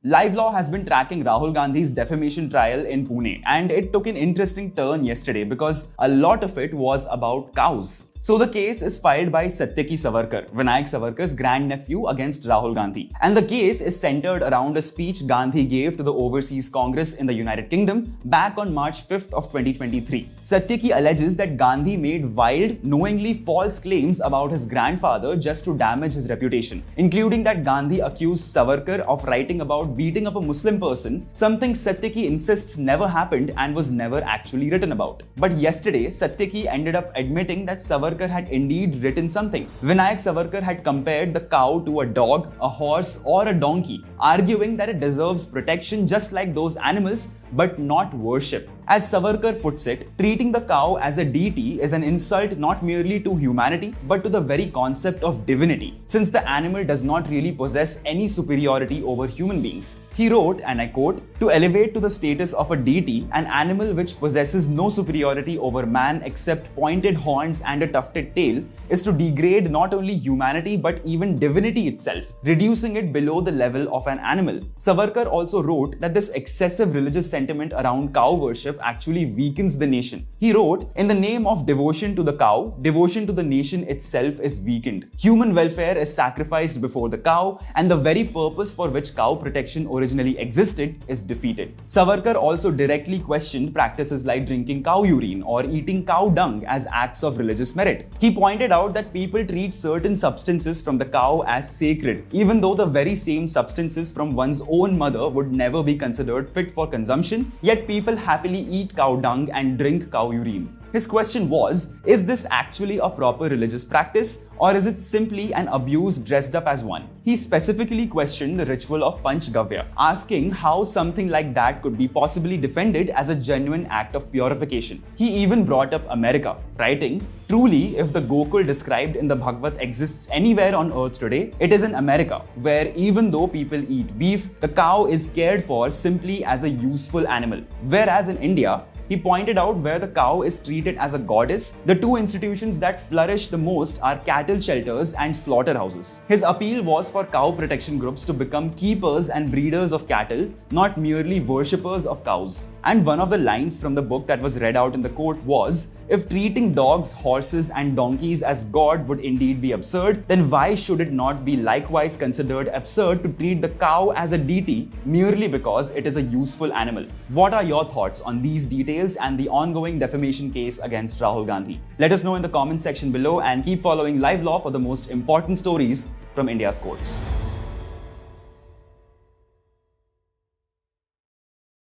LiveLaw has been tracking Rahul Gandhi's defamation trial in Pune, and it took an interesting turn yesterday because a lot of it was about cows. So the case is filed by Satyaki Savarkar, Vinayak Savarkar's grandnephew, against Rahul Gandhi. And the case is centered around a speech Gandhi gave to the Overseas Congress in the United Kingdom back on March 5th of 2023. Satyaki alleges that Gandhi made wild, knowingly false claims about his grandfather just to damage his reputation, including that Gandhi accused Savarkar of writing about beating up a Muslim person, something Satyaki insists never happened and was never actually written about. But yesterday, Satyaki ended up admitting that Savarkar had indeed written something. Vinayak Savarkar had compared the cow to a dog, a horse, or a donkey, arguing that it deserves protection just like those animals, but not worship. As Savarkar puts it, treating the cow as a deity is an insult not merely to humanity, but to the very concept of divinity, since the animal does not really possess any superiority over human beings. He wrote, and I quote, "To elevate to the status of a deity an animal which possesses no superiority over man except pointed horns and a tufted tail is to degrade not only humanity but even divinity itself, reducing it below the level of an animal." Savarkar also wrote that this excessive religious sentiment around cow worship actually weakens the nation. He wrote, "In the name of devotion to the cow, devotion to the nation itself is weakened. Human welfare is sacrificed before the cow, and the very purpose for which cow protection originally existed is defeated." Savarkar also directly questioned practices like drinking cow urine or eating cow dung as acts of religious merit. He pointed out that people treat certain substances from the cow as sacred, even though the very same substances from one's own mother would never be considered fit for consumption, yet people happily eat cow dung and drink cow urine. His question was, is this actually a proper religious practice, or is it simply an abuse dressed up as one? He specifically questioned the ritual of Panchgavya, asking how something like that could be possibly defended as a genuine act of purification. He even brought up America, writing, "Truly, if the Gokul described in the Bhagavad exists anywhere on earth today, it is in America, where even though people eat beef, the cow is cared for simply as a useful animal. Whereas in India," he pointed out, "where the cow is treated as a goddess, the two institutions that flourish the most are cattle shelters and slaughterhouses." His appeal was for cow protection groups to become keepers and breeders of cattle, not merely worshippers of cows. And one of the lines from the book that was read out in the court was, "If treating dogs, horses, and donkeys as God would indeed be absurd, then why should it not be likewise considered absurd to treat the cow as a deity merely because it is a useful animal?" What are your thoughts on these details and the ongoing defamation case against Rahul Gandhi? Let us know in the comment section below, and keep following LiveLaw for the most important stories from India's courts.